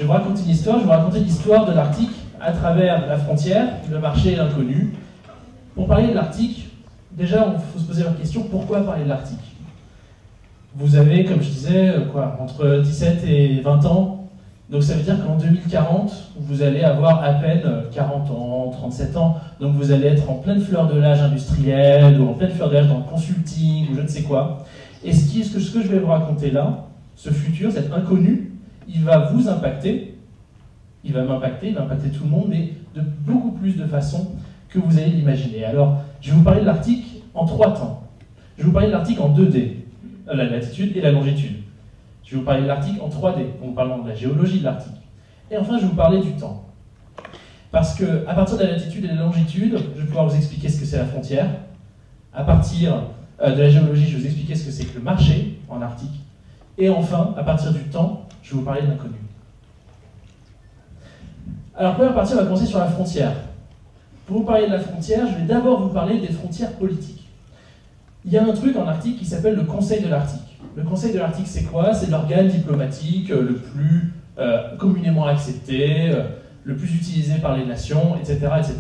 vais vous raconter une histoire, je vais vous raconter l'histoire de l'Arctique à travers la frontière, le marché et l'inconnu. Pour parler de l'Arctique, déjà, il faut se poser la question, pourquoi parler de l'Arctique? Vous avez, comme je disais, entre 17 et 20 ans, donc ça veut dire qu'en 2040, vous allez avoir à peine 40 ans, 37 ans, donc vous allez être en pleine fleur de l'âge industriel, ou en pleine fleur de l'âge dans le consulting, ou je ne sais quoi. Et ce que je vais vous raconter là, ce futur, cet inconnu, il va vous impacter, il va m'impacter, il va impacter tout le monde, mais de beaucoup plus de façons que vous allez l'imaginer. Alors, je vais vous parler de l'Arctique en 3 temps. Je vais vous parler de l'Arctique en 2D, la latitude et la longitude. Je vais vous parler de l'Arctique en 3D, en parlant de la géologie de l'Arctique. Et enfin, je vais vous parler du temps. Parce qu'à partir de la latitude et de la longitude, je vais pouvoir vous expliquer ce que c'est la frontière. À partir de la géologie, je vais vous expliquer ce que c'est que le marché en Arctique. Et enfin, à partir du temps, je vais vous parler de l'inconnu. Alors, première partie, on va commencer sur la frontière. Pour vous parler de la frontière, je vais d'abord vous parler des frontières politiques. Il y a un truc en Arctique qui s'appelle le Conseil de l'Arctique. Le Conseil de l'Arctique, c'est quoi? C'est l'organe diplomatique le plus communément accepté, le plus utilisé par les nations, etc., etc.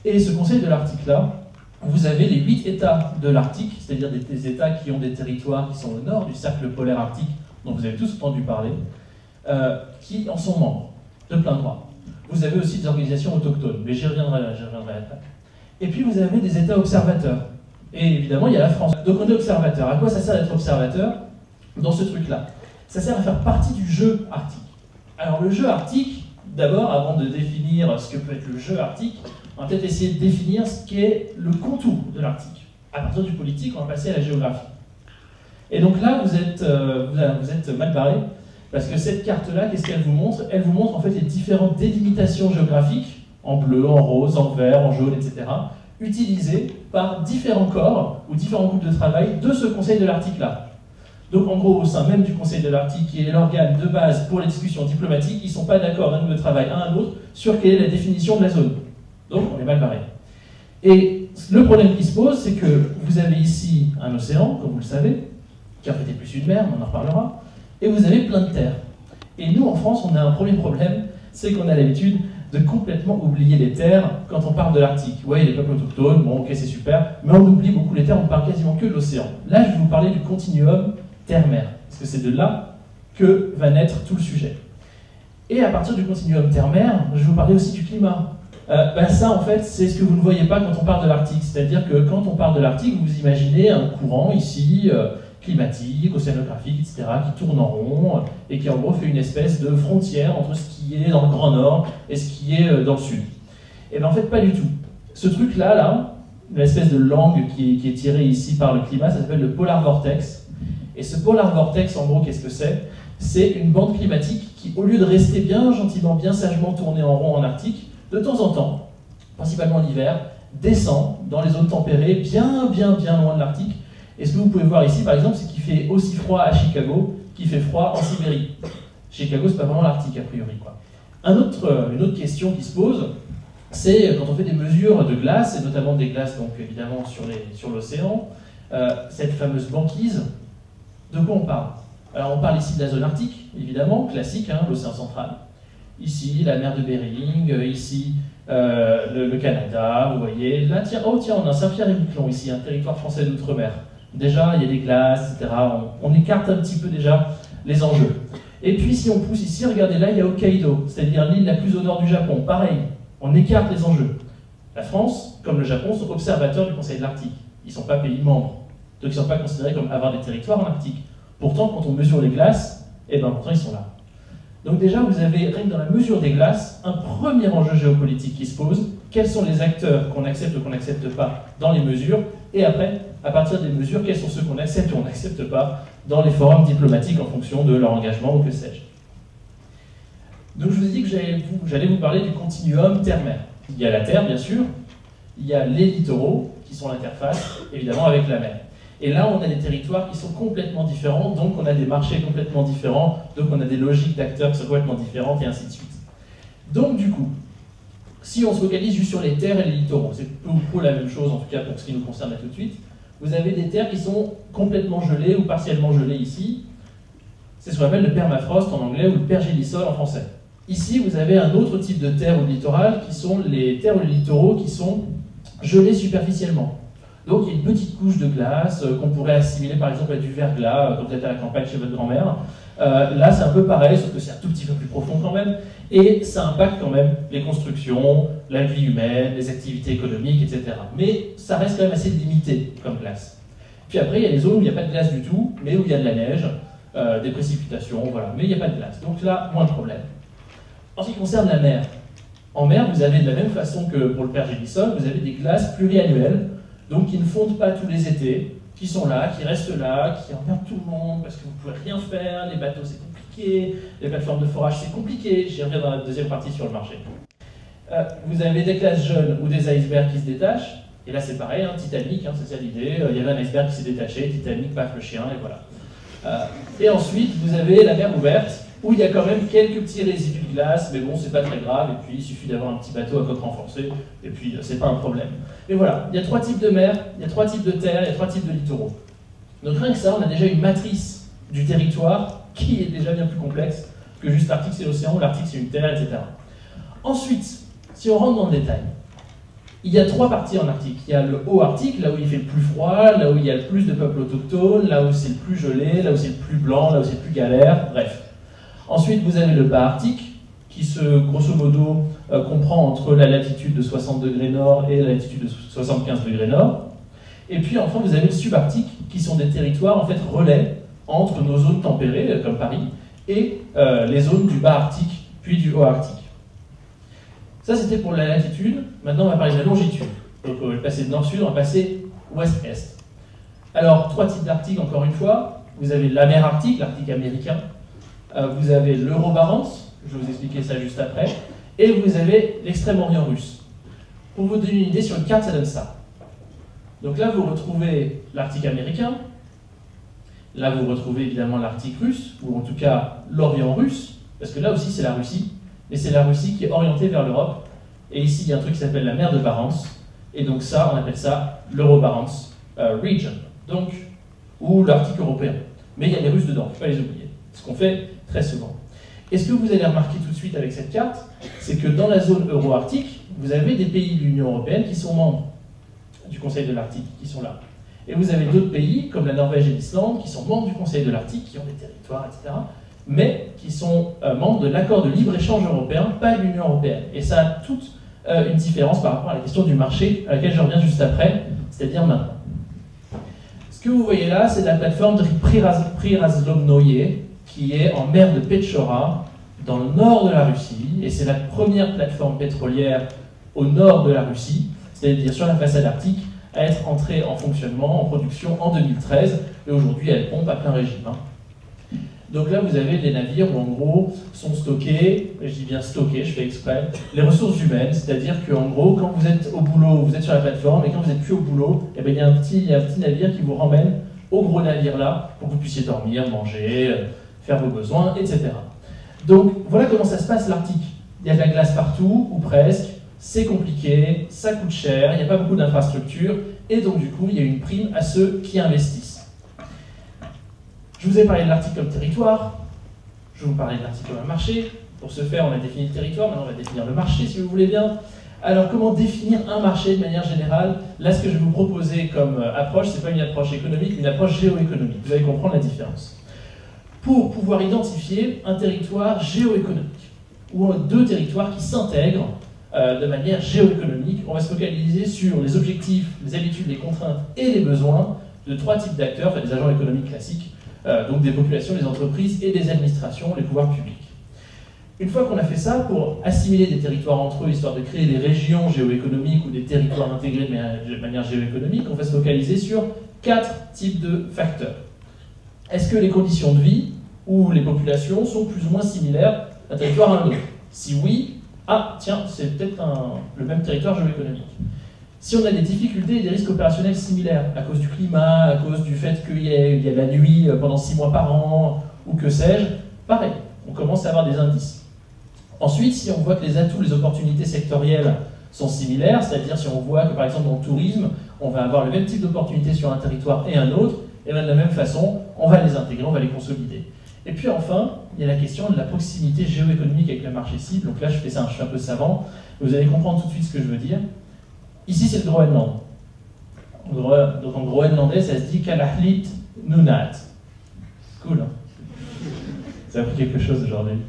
Et ce Conseil de l'Arctique-là, vous avez les 8 États de l'Arctique, c'est-à-dire des États qui ont des territoires qui sont au nord du cercle polaire arctique, dont vous avez tous entendu parler, qui en sont membres, de plein droit. Vous avez aussi des organisations autochtones, mais j'y reviendrai après. Et puis vous avez des États observateurs. Et évidemment, il y a la France. Donc on est observateur. À quoi ça sert d'être observateur dans ce truc-là? Ça sert à faire partie du jeu arctique. Alors le jeu arctique, d'abord, avant de définir ce que peut être le jeu arctique, on va peut-être essayer de définir ce qu'est le contour de l'Arctique. À partir du politique, on va passer à la géographie. Et donc là, vous êtes mal barré, parce que cette carte-là, qu'est-ce qu'elle vous montre? Elle vous montre en fait les différentes délimitations géographiques, en bleu, en rose, en vert, en jaune, etc., utilisées par différents corps ou différents groupes de travail de ce Conseil de l'Arctique-là. Donc en gros, au sein même du Conseil de l'Arctique, qui est l'organe de base pour les discussions diplomatiques, ils ne sont pas d'accord d'un groupe de travail à un autre sur quelle est la définition de la zone. Donc on est mal barré. Et le problème qui se pose, c'est que vous avez ici un océan, comme vous le savez, qui en fait est plus une mer, on en reparlera, et vous avez plein de terres. Et nous, en France, on a un premier problème, c'est qu'on a l'habitude de complètement oublier les terres quand on parle de l'Arctique. Oui, les peuples autochtones, bon ok, c'est super, mais on oublie beaucoup les terres, on parle quasiment que de l'océan. Là, je vais vous parler du continuum terre-mer, parce que c'est de là que va naître tout le sujet. Et à partir du continuum terre-mer, je vais vous parler aussi du climat. Ça, en fait, c'est ce que vous ne voyez pas quand on parle de l'Arctique. C'est-à-dire que quand on parle de l'Arctique, vous imaginez un courant ici, climatique, océanographique, etc., qui tourne en rond et qui, en gros, fait une espèce de frontière entre ce qui est dans le Grand Nord et ce qui est dans le Sud. Et bien, en fait, pas du tout. Ce truc-là, une espèce de langue qui est tirée ici par le climat, ça s'appelle le Polar Vortex. Et ce Polar Vortex, en gros, qu'est-ce que c'est? C'est une bande climatique qui, au lieu de rester bien gentiment, bien sagement tournée en rond en Arctique, de temps en temps, principalement l'hiver, descend dans les zones tempérées, bien loin de l'Arctique. Et ce que vous pouvez voir ici, par exemple, c'est qu'il fait aussi froid à Chicago qu'il fait froid en Sibérie. Chicago, c'est pas vraiment l'Arctique, a priori, quoi. Une autre question qui se pose, c'est quand on fait des mesures de glace, et notamment des glaces, donc évidemment, sur l'océan, cette fameuse banquise, de quoi on parle? Alors, on parle ici de la zone arctique, évidemment, classique, hein, l'océan central. Ici, la mer de Bering, ici, le Canada, vous voyez. Là, tiens, on a Saint-Pierre-et-Miquelon, ici, un territoire français d'outre-mer. Déjà, il y a des glaces, etc. On écarte un petit peu déjà les enjeux. Et puis, si on pousse ici, regardez là, il y a Hokkaido, c'est-à-dire l'île la plus au nord du Japon. Pareil, on écarte les enjeux. La France, comme le Japon, sont observateurs du Conseil de l'Arctique. Ils ne sont pas pays membres. Donc, ils ne sont pas considérés comme avoir des territoires en Arctique. Pourtant, quand on mesure les glaces, pourtant, ils sont là. Donc déjà, vous avez, rien que dans la mesure des glaces, un premier enjeu géopolitique qui se pose. Quels sont les acteurs qu'on accepte ou qu'on n'accepte pas dans les mesures? Et après, à partir des mesures, quels sont ceux qu'on accepte ou on n'accepte pas dans les forums diplomatiques en fonction de leur engagement ou que sais-je. Donc je vous ai dit que j'allais vous parler du continuum terre-mer. Il y a la terre, bien sûr. Il y a les littoraux, qui sont l'interface, évidemment, avec la mer. Et là, on a des territoires qui sont complètement différents, donc on a des marchés complètement différents, donc on a des logiques d'acteurs qui sont complètement différentes, et ainsi de suite. Donc, du coup, si on se focalise juste sur les terres et les littoraux, c'est peu ou prou la même chose, en tout cas pour ce qui nous concerne là tout de suite, vous avez des terres qui sont complètement gelées ou partiellement gelées ici, C'est ce qu'on appelle le permafrost en anglais ou le pergélisol en français. Ici, vous avez un autre type de terre ou de littoral qui sont les terres ou les littoraux qui sont gelés superficiellement. Donc il y a une petite couche de glace qu'on pourrait assimiler par exemple à du verglas quand vous êtes à la campagne chez votre grand-mère. Là c'est un peu pareil, sauf que c'est un tout petit peu plus profond quand même, et ça impacte quand même les constructions, la vie humaine, les activités économiques, etc. Mais ça reste quand même assez limité comme glace. Puis après il y a les zones où il n'y a pas de glace du tout, mais où il y a de la neige, des précipitations, voilà, mais il n'y a pas de glace. Donc là, moins de problème. En ce qui concerne la mer, en mer vous avez de la même façon que pour le pergélisol, vous avez des glaces pluriannuelles, donc qui ne fondent pas tous les étés, qui sont là, qui restent là, qui emmerdent tout le monde, parce que vous ne pouvez rien faire, les bateaux c'est compliqué, les plateformes de forage c'est compliqué, j'y reviens dans la deuxième partie sur le marché. Vous avez des glaces jeunes ou des icebergs qui se détachent, et là c'est pareil, hein, Titanic, hein, c'est ça l'idée, il y avait un iceberg qui s'est détaché, Titanic, paf le chien, et voilà. Et ensuite vous avez la mer ouverte, où il y a quand même quelques petits résidus de glace, mais bon, c'est pas très grave, et puis il suffit d'avoir un petit bateau à coque renforcée, et puis c'est pas un problème. Mais voilà, il y a 3 types de mer, il y a 3 types de terres, il y a 3 types de littoraux. Donc rien que ça, on a déjà une matrice du territoire qui est déjà bien plus complexe que juste l'Arctique c'est l'océan, l'Arctique c'est une terre, etc. Ensuite, si on rentre dans le détail, il y a 3 parties en Arctique. Il y a le haut Arctique, là où il fait le plus froid, là où il y a le plus de peuples autochtones, là où c'est le plus gelé, là où c'est le plus blanc, là où c'est le plus galère, bref. Ensuite, vous avez le bas Arctique, qui grosso modo comprend entre la latitude de 60 degrés nord et la latitude de 75 degrés nord. Et puis enfin, vous avez le subarctique, qui sont des territoires en fait relais entre nos zones tempérées, comme Paris, et les zones du bas Arctique, puis du haut Arctique. Ça, c'était pour la latitude. Maintenant, on va parler de la longitude. Donc, on va passer de nord-sud, on va passer ouest-est. Alors, 3 types d'Arctique, encore une fois. Vous avez la mer Arctique, l'Arctique américain. Vous avez l'Euro-Barents, je vais vous expliquer ça juste après, et vous avez l'Extrême-Orient russe. Pour vous donner une idée, sur une carte, ça donne ça. Donc là, vous retrouvez l'Arctique américain, là, vous retrouvez évidemment l'Arctique russe, ou en tout cas l'Orient russe, parce que là aussi, c'est la Russie, mais c'est la Russie qui est orientée vers l'Europe, et ici, il y a un truc qui s'appelle la mer de Barents, et donc ça, on appelle ça l'Euro-Barents Region, donc, ou l'Arctique européen. Mais il y a les Russes dedans, il ne faut pas les oublier, ce qu'on fait très souvent. Et ce que vous allez remarquer tout de suite avec cette carte, c'est que dans la zone euro-arctique, vous avez des pays de l'Union européenne qui sont membres du Conseil de l'Arctique, qui sont là. Et vous avez d'autres pays, comme la Norvège et l'Islande, qui sont membres du Conseil de l'Arctique, qui ont des territoires, etc., mais qui sont membres de l'accord de libre-échange européen, pas de l'Union européenne. Et ça a toute une différence par rapport à la question du marché, à laquelle je reviens juste après, c'est-à-dire maintenant. Ce que vous voyez là, c'est la plateforme de Prirazlovnoye, qui est en mer de Petchora, dans le nord de la Russie, et c'est la première plateforme pétrolière au nord de la Russie, c'est-à-dire sur la façade arctique, à être entrée en fonctionnement, en production en 2013, et aujourd'hui elle pompe à plein régime. Donc là vous avez des navires où en gros sont stockés, je dis bien stockés, je fais exprès, les ressources humaines, c'est-à-dire qu'en gros quand vous êtes au boulot, vous êtes sur la plateforme, et quand vous n'êtes plus au boulot, eh bien, il y a un petit navire qui vous ramène au gros navire là, pour que vous puissiez dormir, manger, faire vos besoins, etc. Donc voilà comment ça se passe l'Arctique. Il y a de la glace partout, ou presque, c'est compliqué, ça coûte cher, il n'y a pas beaucoup d'infrastructures, et donc du coup il y a une prime à ceux qui investissent. Je vous ai parlé de l'Arctique comme territoire, je vais vous parler de l'Arctique comme un marché. Pour ce faire, on a défini le territoire, maintenant on va définir le marché si vous voulez bien. Alors comment définir un marché de manière générale? Là ce que je vais vous proposer comme approche, c'est pas une approche économique, mais une approche géoéconomique. Vous allez comprendre la différence. Pour pouvoir identifier un territoire géoéconomique, ou 2 territoires qui s'intègrent de manière géoéconomique, on va se focaliser sur les objectifs, les habitudes, les contraintes et les besoins de 3 types d'acteurs, enfin des agents économiques classiques, donc des populations, des entreprises et des administrations, les pouvoirs publics. Une fois qu'on a fait ça, pour assimiler des territoires entre eux, histoire de créer des régions géoéconomiques ou des territoires intégrés de manière géoéconomique, on va se focaliser sur 4 types de facteurs. Est-ce que les conditions de vie ou les populations sont plus ou moins similaires d'un territoire à un autre? Si oui, ah tiens, c'est peut-être le même territoire géoéconomique. Si on a des difficultés et des risques opérationnels similaires, à cause du climat, à cause du fait qu'il y a la nuit pendant 6 mois par an, ou que sais-je, pareil, on commence à avoir des indices. Ensuite, si on voit que les atouts, les opportunités sectorielles sont similaires, c'est-à-dire si on voit que par exemple dans le tourisme, on va avoir le même type d'opportunités sur un territoire et un autre, et bien de la même façon, on va les intégrer, on va les consolider. Et puis enfin, il y a la question de la proximité géoéconomique avec le marché cible. Donc là, je fais un peu savant. Vous allez comprendre tout de suite ce que je veux dire. Ici, c'est le Groenland. Donc en groenlandais, ça se dit Kalahlit Nunat. Cool, hein? Ça a appris quelque chose aujourd'hui.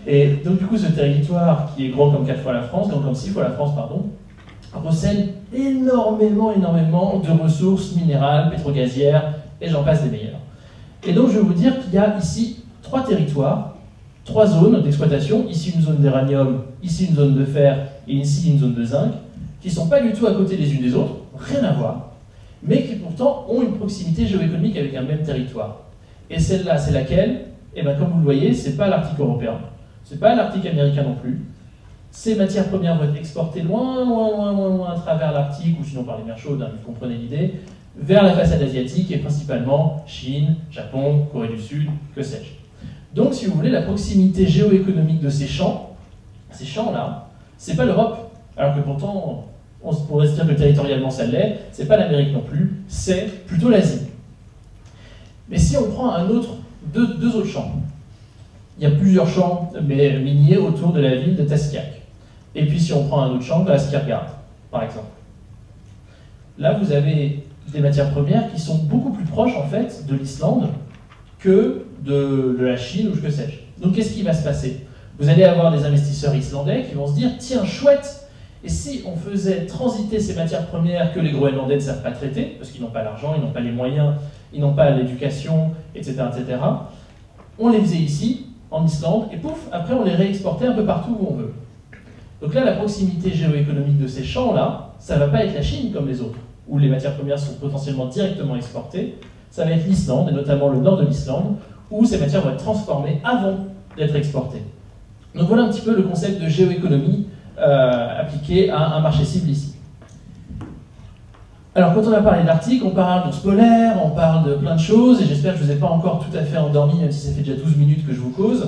Et donc du coup, ce territoire qui est grand comme 4 fois la France, grand comme 6 fois la France, pardon, recèle énormément de ressources minérales, pétrogazières, et j'en passe des meilleures. Et donc je vais vous dire qu'il y a ici 3 territoires, 3 zones d'exploitation, ici une zone d'uranium, ici une zone de fer, et ici une zone de zinc, qui ne sont pas du tout à côté les unes des autres, rien à voir, mais qui pourtant ont une proximité géoéconomique avec un même territoire. Et celle-là, c'est laquelle? Et bien comme vous le voyez, c'est pas l'Arctique européen, c'est pas l'Arctique américain non plus. Ces matières premières vont être exportées loin à travers l'Arctique, ou sinon par les mers chaudes, hein, vous comprenez l'idée, vers la façade asiatique, et principalement Chine, Japon, Corée du Sud, que sais-je. Donc si vous voulez, la proximité géoéconomique de ces champs-là, c'est pas l'Europe, alors que pourtant, on pourrait se dire que territorialement ça l'est, c'est pas l'Amérique non plus, c'est plutôt l'Asie. Mais si on prend deux autres champs, il y a plusieurs champs miniers autour de la ville de Tasiak. Et puis si on prend un autre champ, de la Skiergård, par exemple. Là, vous avez des matières premières qui sont beaucoup plus proches, en fait, de l'Islande que de la Chine ou que sais-je. Donc qu'est-ce qui va se passer? Vous allez avoir des investisseurs islandais qui vont se dire, tiens, chouette, et si on faisait transiter ces matières premières que les Groenlandais ne savent pas traiter, parce qu'ils n'ont pas l'argent, ils n'ont pas les moyens, ils n'ont pas l'éducation, etc., on les faisait ici, en Islande, et pouf, après on les réexportait un peu partout où on veut. Donc là, la proximité géoéconomique de ces champs-là, ça ne va pas être la Chine comme les autres, où les matières premières sont potentiellement directement exportées, ça va être l'Islande, et notamment le nord de l'Islande, où ces matières vont être transformées avant d'être exportées. Donc voilà un petit peu le concept de géoéconomie appliqué à un marché cible ici. Alors quand on a parlé de l'Arctique, on parle d'ours polaires, on parle de plein de choses, et j'espère que je ne vous ai pas encore tout à fait endormi, même si ça fait déjà 12 minutes que je vous cause.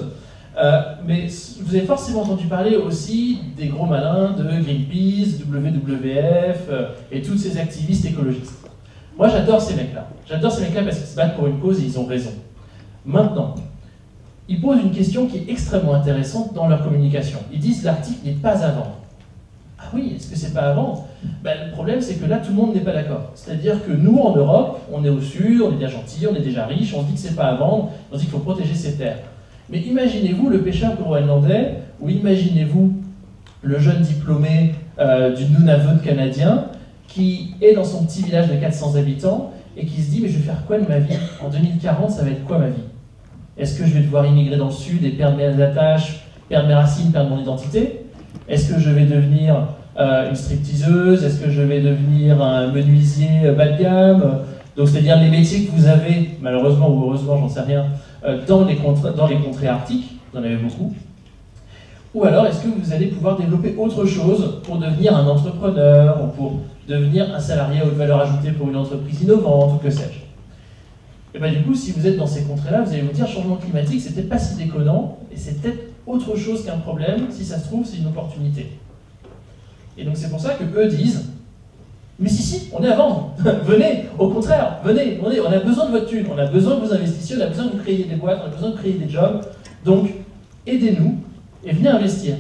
Mais vous avez forcément entendu parler aussi des gros malins de Greenpeace, WWF et tous ces activistes écologistes. Moi j'adore ces mecs-là. J'adore ces mecs-là parce qu'ils se battent pour une cause et ils ont raison. Maintenant, ils posent une question qui est extrêmement intéressante dans leur communication. Ils disent l'Arctique n'est pas à vendre. Ah oui, est-ce que c'est pas à vendre? Le problème c'est que là tout le monde n'est pas d'accord. C'est-à-dire que nous en Europe, on est au sud, on est déjà gentil, on est déjà riche, on se dit que c'est pas à vendre, on se dit qu'il faut protéger ces terres. Mais imaginez-vous le pêcheur groenlandais, ou imaginez-vous le jeune diplômé du Nunavut canadien qui est dans son petit village de 400 habitants et qui se dit mais je vais faire quoi de ma vie? En 2040, ça va être quoi ma vie? Est-ce que je vais devoir immigrer dans le sud et perdre mes attaches, perdre mes racines, perdre mon identité? Est-ce que je vais devenir une stripteaseuse? Est-ce que je vais devenir un menuisier bas de gamme? Donc c'est-à-dire les métiers que vous avez, malheureusement ou heureusement, j'en sais rien, dans les contrées arctiques, vous en avez beaucoup. Ou alors est-ce que vous allez pouvoir développer autre chose pour devenir un entrepreneur ou pour devenir un salarié à haute valeur ajoutée pour une entreprise innovante ou que sais-je? Et bien du coup, si vous êtes dans ces contrées-là, vous allez vous dire changement climatique, c'est peut-être pas si déconnant et c'est peut-être autre chose qu'un problème, si ça se trouve, c'est une opportunité. Et donc c'est pour ça que eux disent mais si, on est à vendre, venez, au contraire, venez, on a besoin de votre thune, on a besoin que vous investissiez, on a besoin que vous créiez des boîtes, on a besoin de créer des jobs, donc aidez-nous et venez investir.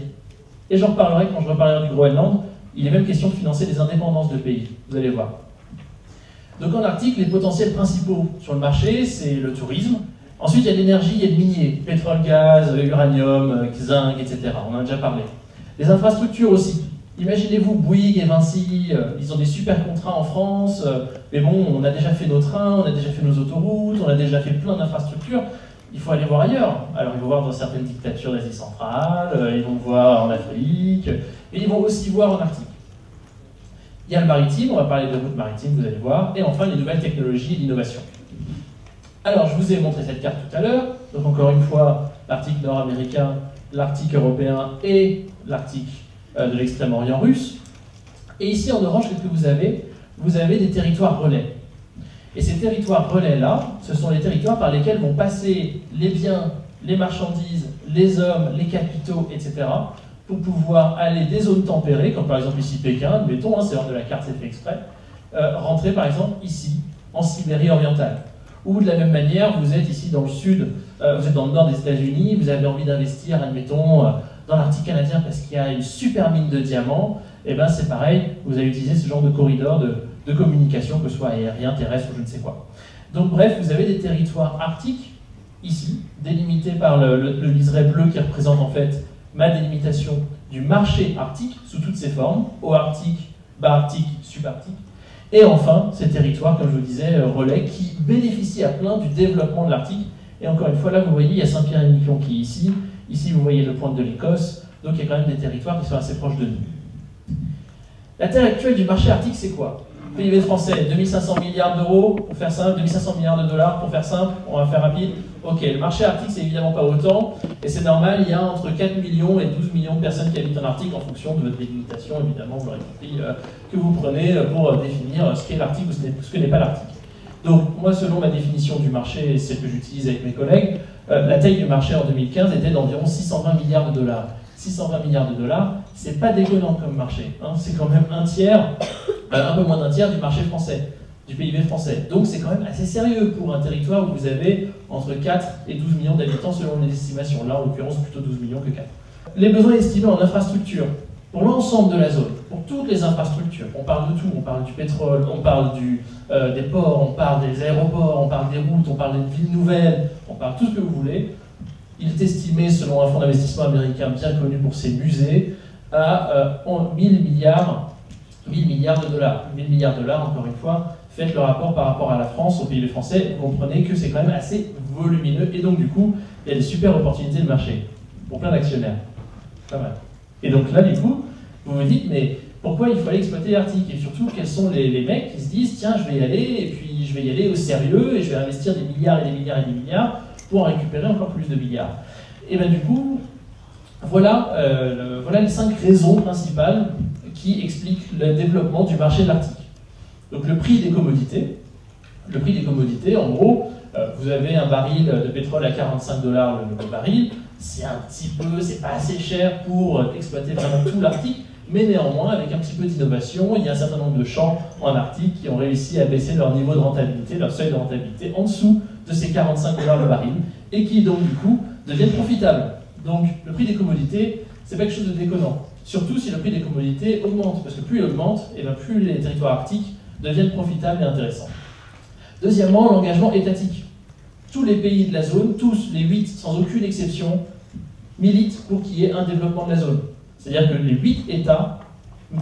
Et j'en reparlerai quand je reparlerai du Groenland, il est même question de financer des indépendances de pays, vous allez voir. Donc en Arctique, les potentiels principaux sur le marché, c'est le tourisme. Ensuite, il y a l'énergie, il y a le minier, pétrole, gaz, uranium, zinc, etc. On en a déjà parlé. Les infrastructures aussi. Imaginez-vous Bouygues et Vinci, ils ont des super contrats en France, mais bon, on a déjà fait nos trains, on a déjà fait nos autoroutes, on a déjà fait plein d'infrastructures. Il faut aller voir ailleurs. Alors ils vont voir dans certaines dictatures d'Asie centrale, ils vont voir en Afrique, et ils vont aussi voir en Arctique. Il y a le maritime, on va parler de route maritime, vous allez voir, et enfin les nouvelles technologies et l'innovation. Alors je vous ai montré cette carte tout à l'heure, donc encore une fois, l'Arctique nord-américain, l'Arctique européen et l'Arctique de l'extrême-orient russe. Et ici en orange, qu'est-ce que vous avez des territoires relais. Et ces territoires relais-là, ce sont les territoires par lesquels vont passer les biens, les marchandises, les hommes, les capitaux, etc., pour pouvoir aller des zones tempérées, comme par exemple ici Pékin, admettons, c'est hors de la carte, c'est fait exprès, rentrer par exemple ici, en Sibérie orientale. Ou de la même manière, vous êtes ici dans le sud vous êtes dans le nord des États-Unis, vous avez envie d'investir, admettons, dans l'Arctique canadien parce qu'il y a une super mine de diamants, et ben c'est pareil, vous allez utiliser ce genre de corridor de communication, que ce soit aérien, terrestre ou je ne sais quoi. Donc bref, vous avez des territoires arctiques, ici, délimités par le liseré bleu qui représente en fait ma délimitation du marché arctique sous toutes ses formes, haut arctique, bas arctique, subarctique. Et enfin, ces territoires, comme je vous disais, relais, qui bénéficient à plein du développement de l'Arctique. Et encore une fois, là, vous voyez, il y a Saint-Pierre-et-Miquelon qui est ici. Ici, vous voyez le pointe de l'Écosse. Donc, il y a quand même des territoires qui sont assez proches de nous. La taille actuelle du marché arctique, c'est quoi? PIB français, 2500 milliards d'euros, pour faire simple, 2500 milliards de dollars, pour faire simple, on va faire rapide. Ok, le marché arctique, c'est évidemment pas autant, et c'est normal, il y a entre 4 millions et 12 millions de personnes qui habitent en Arctique en fonction de votre délimitation, évidemment, vous l'aurez compris, que vous prenez pour définir ce qu'est l'Arctique ou ce que n'est pas l'Arctique. Donc, moi, selon ma définition du marché, et celle que j'utilise avec mes collègues, la taille du marché en 2015 était d'environ 620 milliards de dollars. 620 milliards de dollars, c'est pas déconnant comme marché, hein, c'est quand même un tiers, un peu moins d'un tiers du marché français, du PIB français. Donc c'est quand même assez sérieux pour un territoire où vous avez entre 4 et 12 millions d'habitants selon les estimations. Là, en l'occurrence, plutôt 12 millions que 4. Les besoins estimés en infrastructure, pour l'ensemble de la zone, pour toutes les infrastructures, on parle de tout, on parle du pétrole, on parle des ports, on parle des aéroports, on parle des routes, on parle des villes nouvelles, on parle tout ce que vous voulez. Il est estimé, selon un fonds d'investissement américain bien connu pour ses musées, à 1000 milliards de dollars. 1000 milliards de dollars, encore une fois, faites le rapport par rapport à la France, au PIB français, vous comprenez que c'est quand même assez volumineux, et donc du coup, il y a des super opportunités de marché, pour plein d'actionnaires. Pas mal. Et donc là, du coup, vous me dites, mais pourquoi il faut aller exploiter l'Arctique? Et surtout, quels sont les mecs qui se disent, tiens, je vais y aller, et puis je vais y aller au sérieux, et je vais investir des milliards et des milliards et des milliards, pour en récupérer encore plus de milliards. Et bien du coup, voilà les 5 raisons principales qui expliquent le développement du marché de l'Arctique. Donc le prix des commodités. Le prix des commodités, en gros, vous avez un baril de pétrole à 45 dollars le baril, c'est un petit peu, c'est pas assez cher pour exploiter vraiment tout l'Arctique, mais néanmoins, avec un petit peu d'innovation, il y a un certain nombre de champs en Arctique qui ont réussi à baisser leur niveau de rentabilité, leur seuil de rentabilité, en dessous de ces 45 dollars le baril, et qui donc du coup deviennent profitables. Donc le prix des commodités, c'est pas quelque chose de déconnant. Surtout si le prix des commodités augmente, parce que plus il augmente, et bien plus les territoires arctiques deviennent profitables et intéressants. Deuxièmement, l'engagement étatique. Tous les pays de la zone, tous les 8, sans aucune exception, militent pour qu'il y ait un développement de la zone. C'est-à-dire que les 8 États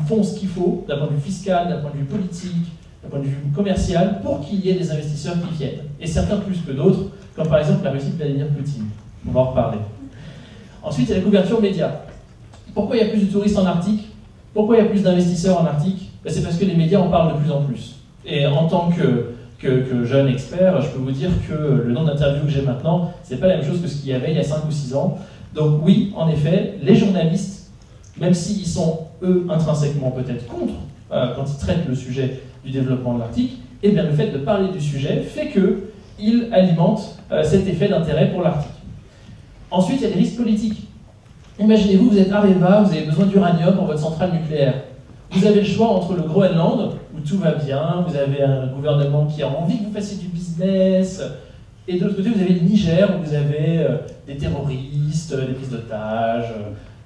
font ce qu'il faut, d'un point de vue fiscal, d'un point de vue politique, d'un point de vue commercial, pour qu'il y ait des investisseurs qui viennent. Et certains plus que d'autres, comme par exemple la Russie de Vladimir Poutine. On va en reparler. Ensuite, il y a la couverture média. Pourquoi il y a plus de touristes en Arctique? Pourquoi il y a plus d'investisseurs en Arctique? C'est parce que les médias en parlent de plus en plus. Et en tant que jeune expert, je peux vous dire que le nombre d'interviews que j'ai maintenant, c'est pas la même chose que ce qu'il y avait il y a 5 ou 6 ans. Donc oui, en effet, les journalistes, même s'ils sont, eux, intrinsèquement peut-être contre, quand ils traitent le sujet du développement de l'Arctique, eh bien le fait de parler du sujet fait qu'ils alimentent cet effet d'intérêt pour l'Arctique. Ensuite, il y a des risques politiques. Imaginez-vous, vous êtes Areva, vous avez besoin d'uranium pour votre centrale nucléaire. Vous avez le choix entre le Groenland, où tout va bien, vous avez un gouvernement qui a envie que vous fassiez du business, et de l'autre côté, vous avez le Niger, où vous avez des terroristes, des prises d'otages,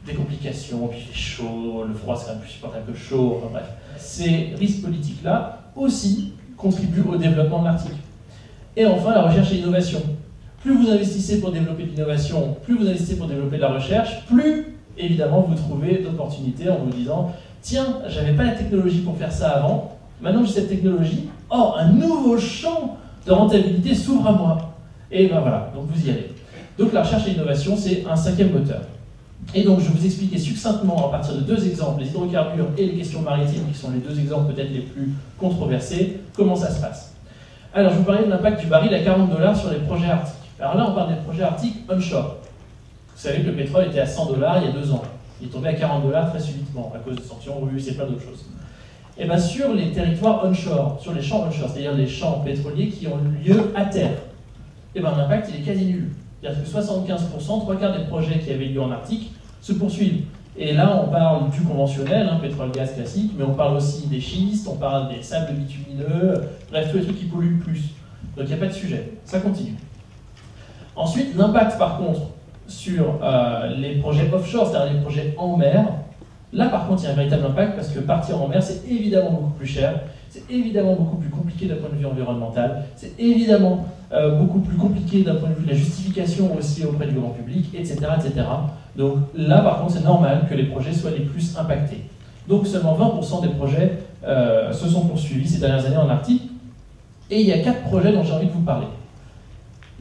des complications, puis il fait chaud, le froid c'est un peu supportable que chaud, enfin bref. Ces risques politiques-là aussi contribuent au développement de l'Arctique. Et enfin, la recherche et l'innovation. Plus vous investissez pour développer de l'innovation, plus vous investissez pour développer de la recherche, plus, évidemment, vous trouvez d'opportunités en vous disant « Tiens, j'avais pas la technologie pour faire ça avant, maintenant j'ai cette technologie, oh, un nouveau champ de rentabilité s'ouvre à moi. » Et ben voilà, donc vous y allez. Donc la recherche et l'innovation, c'est un 5e moteur. Et donc je vais vous expliquer succinctement, à partir de 2 exemples, les hydrocarbures et les questions maritimes, qui sont les 2 exemples peut-être les plus controversés, comment ça se passe. Alors je vous parlais de l'impact du baril à 40 $ sur les projets arctiques. Alors là, on parle des projets arctiques onshore. Vous savez que le pétrole était à 100 $ il y a 2 ans. Il est tombé à 40 $ très subitement, à cause de sanctions russes et plein d'autres choses. Et bien sur les territoires onshore, sur les champs onshore, c'est-à-dire les champs pétroliers qui ont lieu à terre, et bien l'impact il est quasi nul. C'est-à-dire que 75%, 3/4 des projets qui avaient lieu en Arctique se poursuivent. Et là, on parle du conventionnel, pétrole-gaz classique, mais on parle aussi des schistes, on parle des sables bitumineux, bref, tous les trucs qui polluent le plus. Donc il n'y a pas de sujet, ça continue. Ensuite, l'impact par contre sur les projets offshore, c'est-à-dire les projets en mer, là par contre il y a un véritable impact parce que partir en mer c'est évidemment beaucoup plus cher, c'est évidemment beaucoup plus compliqué d'un point de vue environnemental, c'est évidemment beaucoup plus compliqué d'un point de vue de la justification aussi auprès du grand public, etc. etc. Donc là par contre c'est normal que les projets soient les plus impactés. Donc seulement 20% des projets se sont poursuivis ces dernières années en Arctique, et il y a 4 projets dont j'ai envie de vous parler.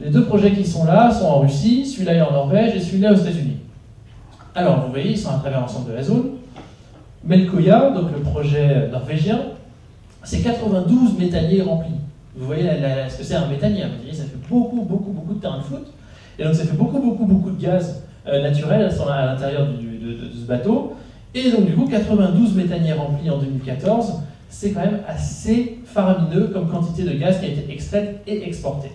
Les 2 projets qui sont là sont en Russie, celui-là est en Norvège et celui-là aux États-Unis. Alors vous voyez, ils sont à travers l'ensemble de la zone. Melkoya, donc le projet norvégien, c'est 92 méthaniers remplis. Vous voyez ce que c'est un méthanier. Ça fait beaucoup de terrain de foot. Et donc ça fait beaucoup de gaz naturel à l'intérieur de ce bateau. Et donc du coup, 92 méthaniers remplis en 2014, c'est quand même assez faramineux comme quantité de gaz qui a été extraite et exportée.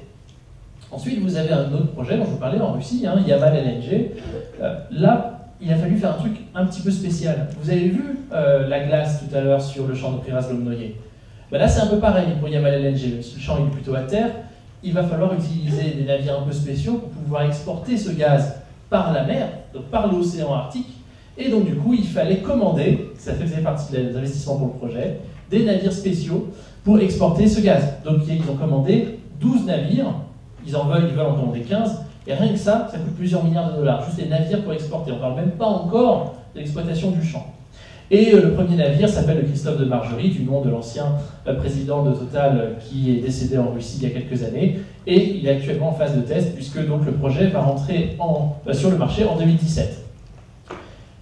Ensuite, vous avez un autre projet dont je vous parlais en Russie, Yamal LNG. Là, il a fallu faire un truc un petit peu spécial. Vous avez vu la glace tout à l'heure sur le champ de Priraz-Lomnoye. Ben là, c'est un peu pareil pour Yamal LNG. Même si le champ est plutôt à terre, il va falloir utiliser des navires un peu spéciaux pour pouvoir exporter ce gaz par la mer, donc par l'océan Arctique. Et donc, du coup, il fallait commander, ça faisait partie des investissements pour le projet, des navires spéciaux pour exporter ce gaz. Donc, ils ont commandé 12 navires. Ils veulent en commander 15, et rien que ça coûte plusieurs milliards de dollars, juste les navires pour exporter. On ne parle même pas encore de l'exploitation du champ. Et le premier navire s'appelle le Christophe de Margerie, du nom de l'ancien président de Total qui est décédé en Russie il y a quelques années, et il est actuellement en phase de test, puisque donc le projet va rentrer sur le marché en 2017.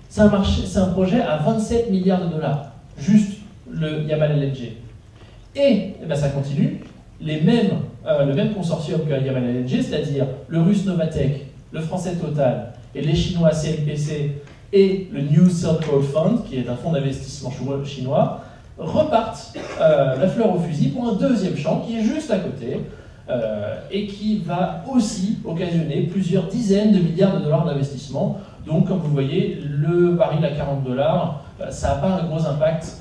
C'est un projet à 27 milliards de dollars, juste le Yamal LNG. Et ça continue. Le même consortium que Yamal LNG, c'est-à-dire le russe Novatek, le français Total et les chinois CNPC et le New Silk Road Fund, qui est un fonds d'investissement chinois, repartent la fleur au fusil pour un deuxième champ qui est juste à côté et qui va aussi occasionner plusieurs dizaines de milliards de dollars d'investissement. Donc, comme vous voyez, le baril à 40 $, ça n'a pas un gros impact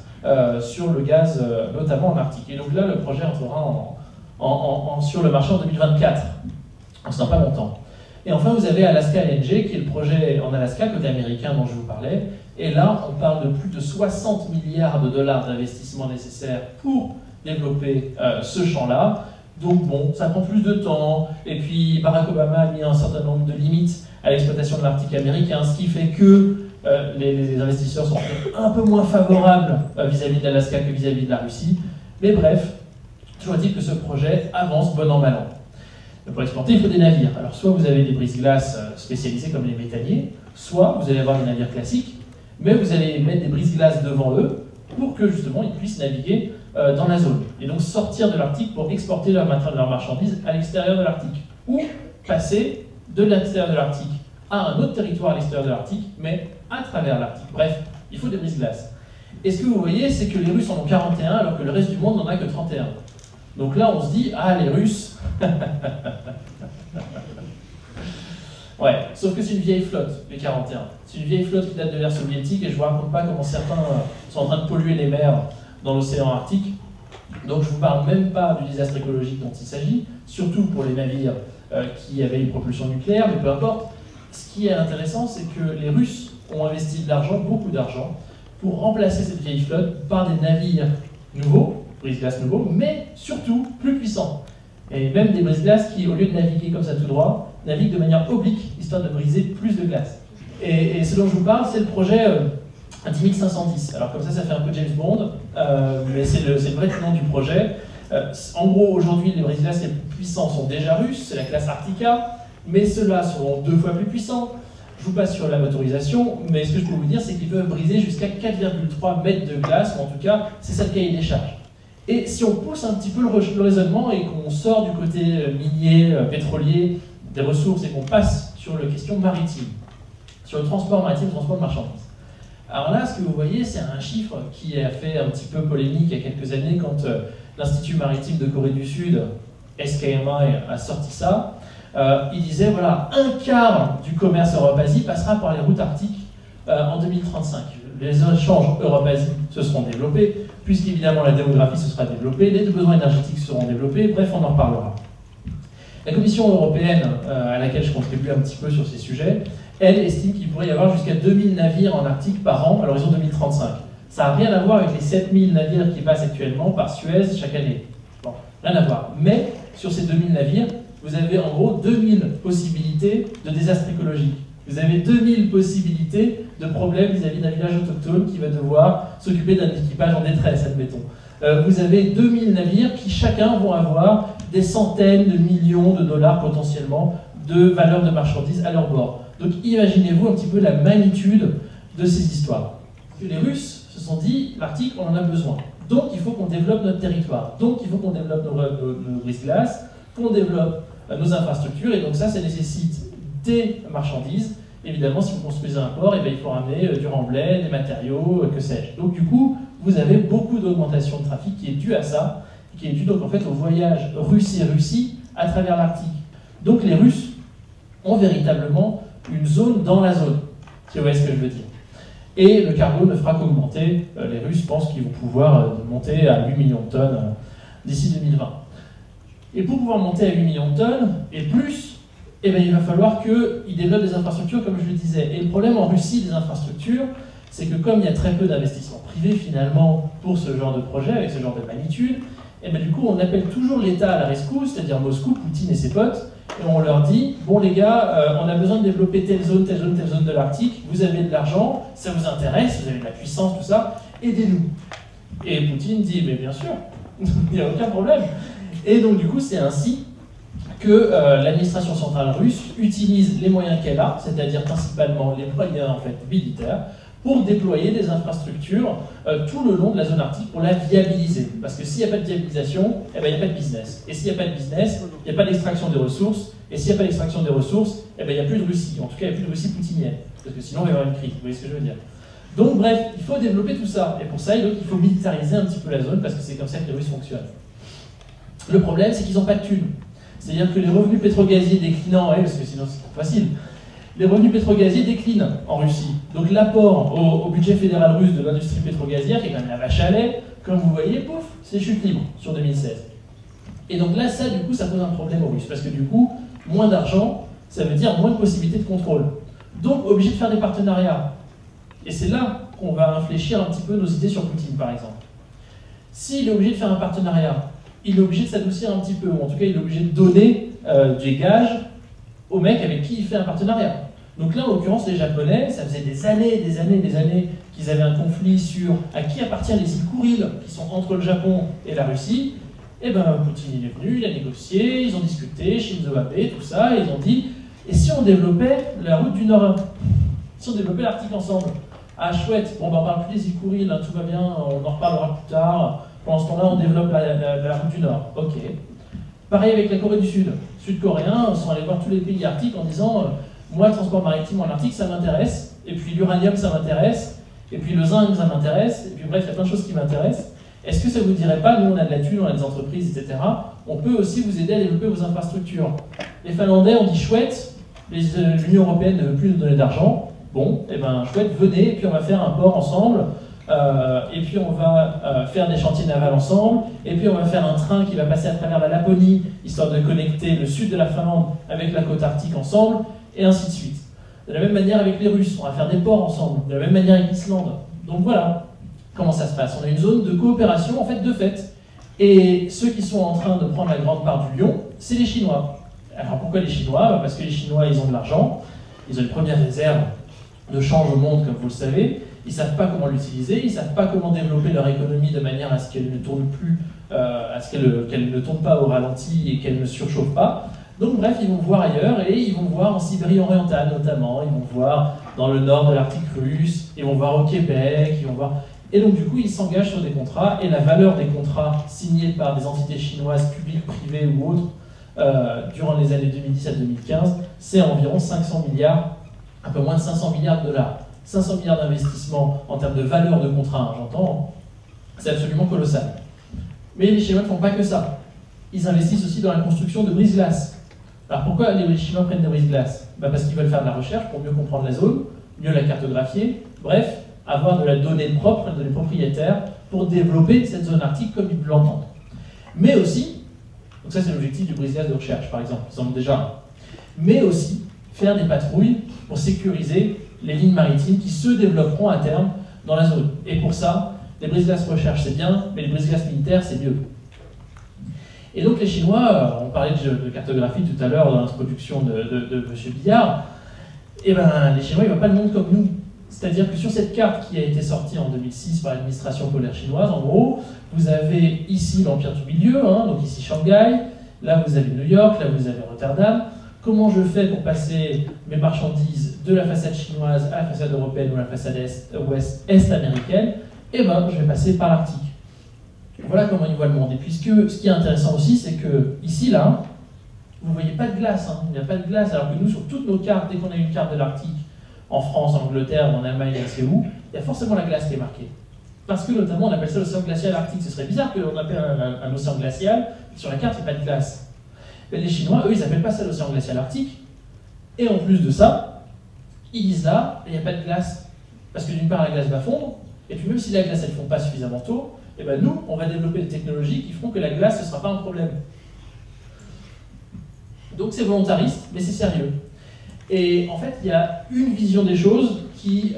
sur le gaz, notamment en Arctique. Et donc là, le projet entrera sur le marché en 2024. Donc, c'est dans pas longtemps. Et enfin, vous avez Alaska LNG, qui est le projet en Alaska, côté américain dont je vous parlais. Et là, on parle de plus de 60 milliards de dollars d'investissement nécessaires pour développer ce champ-là. Donc bon, ça prend plus de temps. Et puis, Barack Obama a mis un certain nombre de limites à l'exploitation de l'Arctique américain, ce qui fait que les investisseurs sont un peu moins favorables vis-à-vis de l'Alaska que vis-à-vis de la Russie. Mais bref, toujours est-il que ce projet avance bon an mal an. Pour exporter, il faut des navires. Alors, soit vous avez des brise-glaces spécialisés comme les méthaniers, soit vous allez avoir des navires classiques, mais vous allez mettre des brise-glaces devant eux pour que justement ils puissent naviguer dans la zone. Et donc sortir de l'Arctique pour exporter leur marchandises à l'extérieur de l'Arctique. Ou passer de l'extérieur de l'Arctique à un autre territoire à l'extérieur de l'Arctique, mais à travers l'Arctique. Bref, il faut des brise-glaces. Et ce que vous voyez, c'est que les Russes en ont 41 alors que le reste du monde n'en a que 31. Donc là, on se dit, ah, les Russes. Ouais, sauf que c'est une vieille flotte, les 41. C'est une vieille flotte qui date de l'ère soviétique et je ne vous raconte pas comment certains sont en train de polluer les mers dans l'océan Arctique. Donc je ne vous parle même pas du désastre écologique dont il s'agit, surtout pour les navires qui avaient une propulsion nucléaire, mais peu importe. Ce qui est intéressant, c'est que les Russes ont investi de l'argent, beaucoup d'argent, pour remplacer cette vieille flotte par des navires nouveaux, brise-glaces nouveaux, mais surtout plus puissants. Et même des brise-glaces qui, au lieu de naviguer comme ça tout droit, naviguent de manière oblique, histoire de briser plus de glace. Et ce dont je vous parle, c'est le projet 10510. Alors comme ça fait un peu James Bond, mais c'est le vrai nom du projet. En gros, aujourd'hui, les brise-glaces les plus puissants sont déjà russes, c'est la classe Arctica, mais ceux-là seront 2 fois plus puissants. Je vous passe sur la motorisation, mais ce que je peux vous dire, c'est qu'ils peuvent briser jusqu'à 4,3 mètres de glace, ou en tout cas, c'est ça le cahier des charges. Et si on pousse un petit peu le raisonnement et qu'on sort du côté minier, pétrolier, des ressources, et qu'on passe sur la question maritime, sur le transport maritime, le transport de marchandises. Alors là, ce que vous voyez, c'est un chiffre qui a fait un petit peu polémique il y a quelques années quand l'Institut maritime de Corée du Sud, SKMI, a sorti ça. Il disait, voilà, 1/4 du commerce Europe-Asie passera par les routes arctiques en 2035. Les échanges Europe-Asie se seront développés, puisqu'évidemment la démographie se sera développée, les besoins énergétiques seront développés, bref, on en reparlera. La Commission européenne, à laquelle je contribue un petit peu sur ces sujets, elle estime qu'il pourrait y avoir jusqu'à 2000 navires en Arctique par an à l'horizon 2035. Ça n'a rien à voir avec les 7000 navires qui passent actuellement par Suez chaque année. Bon, rien à voir. Mais sur ces 2000 navires, vous avez en gros 2000 possibilités de désastres écologiques. Vous avez 2000 possibilités de problèmes vis-à-vis d'un village autochtone qui va devoir s'occuper d'un équipage en détresse, admettons. Vous avez 2000 navires qui chacun vont avoir des centaines de millions de dollars potentiellement de valeur de marchandises à leur bord. Donc imaginez-vous un petit peu la magnitude de ces histoires. Les Russes se sont dit, l'Arctique, on en a besoin. Donc il faut qu'on développe notre territoire. Donc il faut qu'on développe nos brise-glaces, qu'on développe nos infrastructures. Et donc ça nécessite des marchandises. Évidemment, si vous construisez un port, il faut ramener du remblai, des matériaux, que sais-je. Donc du coup, vous avez beaucoup d'augmentation de trafic qui est due à ça, qui est due donc en fait au voyage Russie-Russie à travers l'Arctique. Donc les Russes ont véritablement une zone dans la zone, si vous voyez ce que je veux dire. Et le cargo ne fera qu'augmenter. Les Russes pensent qu'ils vont pouvoir monter à 8 millions de tonnes d'ici 2020. Et pour pouvoir monter à 8 millions de tonnes, et plus, eh bien, il va falloir qu'ils développent des infrastructures, comme je le disais. Et le problème en Russie des infrastructures, c'est que comme il y a très peu d'investissements privés finalement pour ce genre de projet, avec ce genre de magnitude, et bien du coup on appelle toujours l'État à la rescousse, c'est-à-dire Moscou, Poutine et ses potes, et on leur dit, bon les gars, on a besoin de développer telle zone de l'Arctique, vous avez de l'argent, ça vous intéresse, vous avez de la puissance, tout ça, aidez-nous. Et Poutine dit, mais bien sûr, il n'y a aucun problème. Et donc du coup c'est ainsi que l'administration centrale russe utilise les moyens qu'elle a, c'est-à-dire principalement les moyens en fait, militaires, pour déployer des infrastructures tout le long de la zone arctique pour la viabiliser. Parce que s'il n'y a pas de viabilisation, eh ben, il n'y a pas de business. Et s'il n'y a pas de business, il n'y a pas d'extraction des ressources. Et s'il n'y a pas d'extraction des ressources, eh ben, il n'y a plus de Russie. En tout cas, il n'y a plus de Russie poutinienne. Parce que sinon, il va y avoir une crise. Vous voyez ce que je veux dire? Donc bref, il faut développer tout ça. Et pour ça, il faut militariser un petit peu la zone, parce que c'est comme ça que les Russes fonctionnent. Le problème, c'est qu'ils n'ont pas de thunes. C'est-à-dire que les revenus pétrogaziers déclinant, parce que sinon c'est trop facile, les revenus pétrogaziers déclinent en Russie. Donc l'apport au budget fédéral russe de l'industrie pétrogazière, qui est quand même la vache à lait, comme vous voyez, pouf, c'est chute libre sur 2016. Et donc là, ça, du coup, ça pose un problème aux Russes, parce que du coup, moins d'argent, ça veut dire moins de possibilités de contrôle. Donc, obligé de faire des partenariats. Et c'est là qu'on va infléchir un petit peu nos idées sur Poutine, par exemple. S'il est obligé de faire un partenariat, il est obligé de s'adoucir un petit peu, ou en tout cas, il est obligé de donner des gages au mec avec qui il fait un partenariat. Donc là, en l'occurrence, les Japonais, ça faisait des années qu'ils avaient un conflit sur à qui appartiennent les îles Kouriles, qui sont entre le Japon et la Russie. Et ben Poutine il est venu, il a négocié, ils ont discuté, Shinzo Abe, tout ça, et ils ont dit, et si on développait la route du Nord 1? Si on développait l'Arctique ensemble? Ah chouette, bon ben on parle plus des îles Kouriles, hein, tout va bien, on en reparlera plus tard. Pendant ce temps-là, on développe la route du Nord. Ok. Pareil avec la Corée du Sud. Sud-Coréens sont allés voir tous les pays arctiques en disant moi, le transport maritime en Arctique, ça m'intéresse. Et puis l'uranium, ça m'intéresse. Et puis le zinc, ça m'intéresse. Et puis bref, il y a plein de choses qui m'intéressent. Est-ce que ça vous dirait pas, nous on a de la thune, on a des entreprises, etc. On peut aussi vous aider à développer vos infrastructures. Les Finlandais ont dit chouette, l'Union Européenne ne veut plus nous donner d'argent. Bon, et ben chouette, venez, et puis on va faire un port ensemble. Et puis on va faire des chantiers navals ensemble, et puis on va faire un train qui va passer à travers la Laponie, histoire de connecter le sud de la Finlande avec la côte arctique ensemble, et ainsi de suite. De la même manière avec les Russes, on va faire des ports ensemble, de la même manière avec l'Islande. Donc voilà comment ça se passe. On a une zone de coopération en fait de fait. Et ceux qui sont en train de prendre la grande part du lion, c'est les Chinois. Alors pourquoi les Chinois? Parce que les Chinois, ils ont de l'argent, ils ont les premières réserves de change au monde, comme vous le savez. Ils ne savent pas comment l'utiliser, ils ne savent pas comment développer leur économie de manière à ce qu'elle ne tourne plus, à ce qu'elle ne tourne pas au ralenti et qu'elle ne surchauffe pas. Donc bref, ils vont voir ailleurs et ils vont voir en Sibérie orientale notamment, ils vont voir dans le nord de l'Arctique russe, ils vont voir au Québec, ils vont voir... Et donc du coup, ils s'engagent sur des contrats et la valeur des contrats signés par des entités chinoises, publiques, privées ou autres, durant les années 2010 à 2015, c'est environ 500 milliards, un peu moins de 500 milliards de dollars. 500 milliards d'investissements en termes de valeur de contrat, j'entends, c'est absolument colossal. Mais les Chinois ne font pas que ça. Ils investissent aussi dans la construction de brise-glace. Alors pourquoi les Chinois prennent des brise-glace? Parce qu'ils veulent faire de la recherche pour mieux comprendre la zone, mieux la cartographier, bref, avoir de la donnée propre, de la donnée propriétaire, pour développer cette zone arctique comme ils l'entendent. Mais aussi, Donc ça, c'est l'objectif du brise-glace de recherche, par exemple. Ils en ont déjà un. Mais aussi faire des patrouilles pour sécuriser les lignes maritimes qui se développeront à terme dans la zone. Et pour ça, les brise-glace recherche, c'est bien, mais les brise-glace militaires, c'est mieux. Et donc les Chinois, on parlait de cartographie tout à l'heure dans l'introduction de M. Billard, et ben les Chinois, ils ne voient pas le monde comme nous. C'est-à-dire que sur cette carte qui a été sortie en 2006 par l'administration polaire chinoise, en gros, vous avez ici l'Empire du Milieu, hein, donc ici Shanghai, là vous avez New York, là vous avez Rotterdam. Comment je fais pour passer mes marchandises de la façade chinoise à la façade européenne ou à la façade est américaine? Eh bien, je vais passer par l'Arctique. Voilà comment ils voient le monde. Et puis ce qui est intéressant aussi, c'est que ici, là, vous ne voyez pas de glace. Hein. Il n'y a pas de glace, alors que nous, sur toutes nos cartes, dès qu'on a une carte de l'Arctique, en France, en Angleterre, en Allemagne, je ne sais où, il y a forcément la glace qui est marquée. Parce que notamment, on appelle ça l'océan glacial arctique. Ce serait bizarre qu'on appelle un océan glacial, sur la carte, il n'y a pas de glace. Mais les Chinois, eux, ils n'appellent pas ça l'océan glacial arctique. Et en plus de ça, ils disent là, il n'y a pas de glace. Parce que d'une part, la glace va fondre, et puis même si la glace, elle ne fond pas suffisamment tôt, et ben nous, on va développer des technologies qui feront que la glace, ce ne sera pas un problème. Donc c'est volontariste, mais c'est sérieux. Et en fait, il y a une vision des choses qui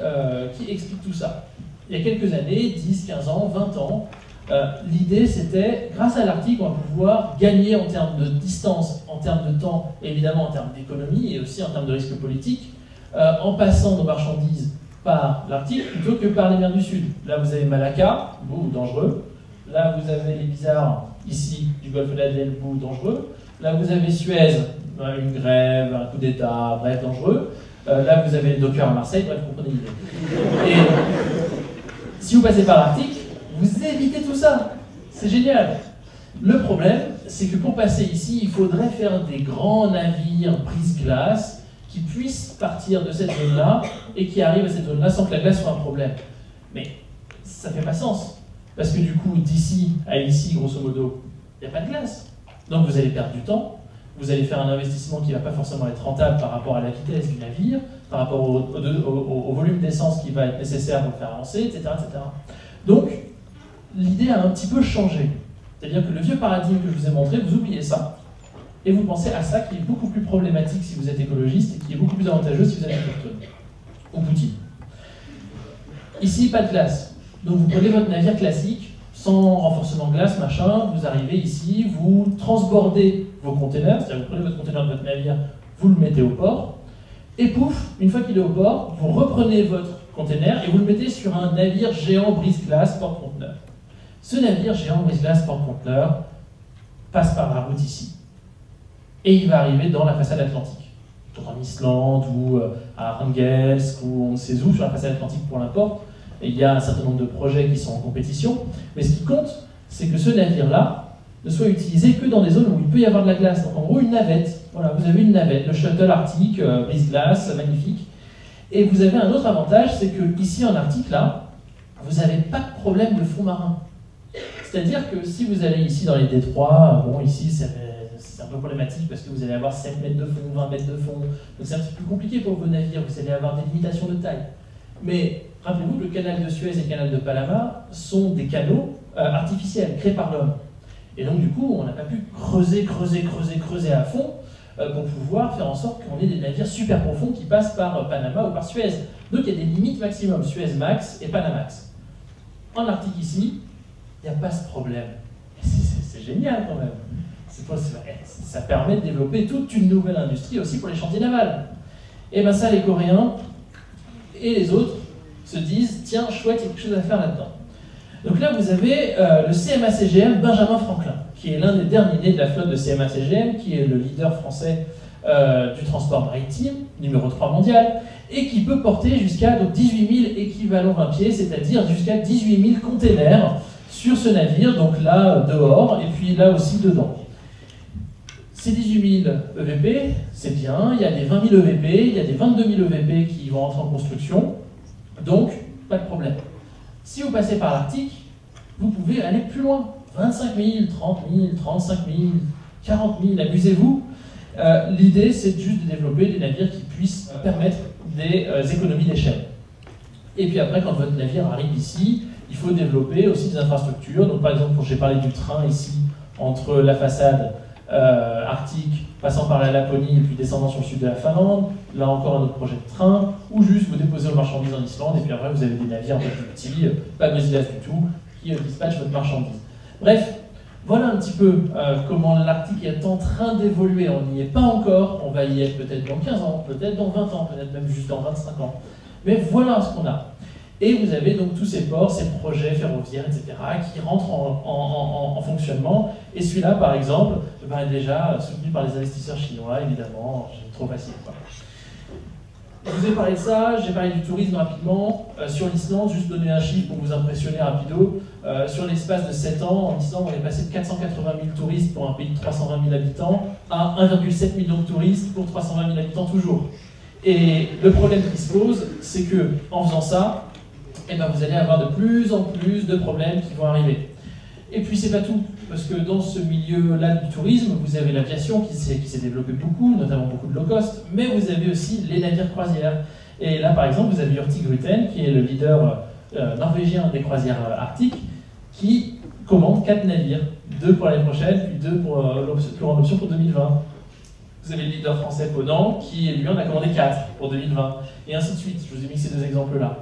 explique tout ça. Il y a quelques années, 10, 15 ans, 20 ans, l'idée c'était, grâce à l'Arctique, on va pouvoir gagner en termes de distance, en termes de temps, et évidemment en termes d'économie, et aussi en termes de risque politique, en passant nos marchandises par l'Arctique plutôt que par les mers du Sud. Là, vous avez Malacca, bout dangereux. Là, vous avez les blizzards, ici, du golfe d'Aden, bout dangereux. Là, vous avez Suez, une grève, un coup d'État, bref, dangereux. Là, vous avez le Docker à Marseille, bref, vous comprenez l'idée. Et si vous passez par l'Arctique, vous évitez tout ça. C'est génial. Le problème, c'est que pour passer ici, il faudrait faire des grands navires brise-glace qui puissent partir de cette zone-là et qui arrivent à cette zone-là sans que la glace soit un problème. Mais ça fait pas sens. Parce que du coup, d'ici à ici, grosso modo, il n'y a pas de glace. Donc vous allez perdre du temps, vous allez faire un investissement qui ne va pas forcément être rentable par rapport à la vitesse du navire, par rapport au volume d'essence qui va être nécessaire pour le faire avancer, etc. etc. Donc, l'idée a un petit peu changé. C'est-à-dire que le vieux paradigme que je vous ai montré, vous oubliez ça, et vous pensez à ça qui est beaucoup plus problématique si vous êtes écologiste, et qui est beaucoup plus avantageux si vous êtes autochtone, ou Poutine. Ici, pas de glace. Donc vous prenez votre navire classique, sans renforcement glace, machin, vous arrivez ici, vous transbordez vos containers, c'est-à-dire vous prenez votre container de votre navire, vous le mettez au port, et pouf, une fois qu'il est au port, vous reprenez votre container et vous le mettez sur un navire géant brise-glace porte-conteneur. Ce navire géant brise-glace porte-conteneur passe par la route ici. Et il va arriver dans la façade atlantique. Donc en Islande ou à Arhangelsk ou on ne sait où, sur la façade atlantique pour l'import. Et il y a un certain nombre de projets qui sont en compétition. Mais ce qui compte, c'est que ce navire-là ne soit utilisé que dans des zones où il peut y avoir de la glace. Donc en gros, une navette. Voilà, vous avez une navette, le shuttle arctique, brise-glace, magnifique. Et vous avez un autre avantage, c'est que ici en Arctique, là, vous n'avez pas de problème de fond marin. C'est-à-dire que si vous allez ici dans les détroits, bon, ici c'est un peu problématique parce que vous allez avoir 7 mètres de fond, 20 mètres de fond, donc c'est un petit peu plus compliqué pour vos navires, vous allez avoir des limitations de taille. Mais rappelez-vous que le canal de Suez et le canal de Panama sont des canaux artificiels, créés par l'homme. Et donc du coup, on n'a pas pu creuser à fond pour pouvoir faire en sorte qu'on ait des navires super profonds qui passent par Panama ou par Suez. Donc il y a des limites maximum, Suez max et Panamax. En Arctique ici, il n'y a pas ce problème. C'est génial quand même. Ça permet de développer toute une nouvelle industrie aussi pour les chantiers navals. Et bien ça, les Coréens et les autres se disent, tiens, chouette, il y a quelque chose à faire là-dedans. Donc là, vous avez le CMA-CGM Benjamin Franklin, qui est l'un des derniers nés de la flotte de CMA-CGM, qui est le leader français du transport maritime, numéro 3 mondial, et qui peut porter jusqu'à 18 000 équivalents 20 pieds, c'est-à-dire jusqu'à 18 000 containers sur ce navire, donc là, dehors, et puis là aussi dedans. Ces 18 000 EVP, c'est bien, il y a des 20 000 EVP, il y a des 22 000 EVP qui vont entrer en construction, donc pas de problème. Si vous passez par l'Arctique, vous pouvez aller plus loin. 25 000, 30 000, 35 000, 40 000, amusez-vous. L'idée, c'est juste de développer des navires qui puissent permettre des économies d'échelle. Et puis après, quand votre navire arrive ici, il faut développer aussi des infrastructures. Donc par exemple, j'ai parlé du train ici, entre la façade arctique, passant par la Laponie et puis descendant sur le sud de la Finlande. Là encore un autre projet de train, ou juste vous déposez vos marchandises en Islande et puis après vous avez des navires un peu plus petits, pas Mozilla du tout, qui dispatchent votre marchandise. Bref, voilà un petit peu comment l'Arctique est en train d'évoluer. On n'y est pas encore, on va y être peut-être dans 15 ans, peut-être dans 20 ans, peut-être même juste dans 25 ans. Mais voilà ce qu'on a. Et vous avez donc tous ces ports, ces projets ferroviaires, etc., qui rentrent en fonctionnement. Et celui-là, par exemple, est déjà soutenu par les investisseurs chinois, évidemment, c'est trop facile, quoi. Je vous ai parlé de ça, j'ai parlé du tourisme rapidement. Sur l'Islande, juste donner un chiffre pour vous impressionner rapido. Sur l'espace de 7 ans, en Islande, on est passé de 480 000 touristes pour un pays de 320 000 habitants à 1,7 million de touristes pour 320 000 habitants toujours. Et le problème qui se pose, c'est que en faisant ça, eh ben, vous allez avoir de plus en plus de problèmes qui vont arriver. Et puis c'est pas tout, parce que dans ce milieu-là du tourisme, vous avez l'aviation qui s'est développée beaucoup, notamment beaucoup de low cost, mais vous avez aussi les navires croisières. Et là par exemple, vous avez Hurtigruten, qui est le leader norvégien des croisières arctiques, qui commande 4 navires, 2 pour l'année prochaine, puis 2 pour en option pour 2020. Vous avez le leader français Ponant, qui lui en a commandé 4 pour 2020, et ainsi de suite. Je vous ai mis ces 2 exemples-là.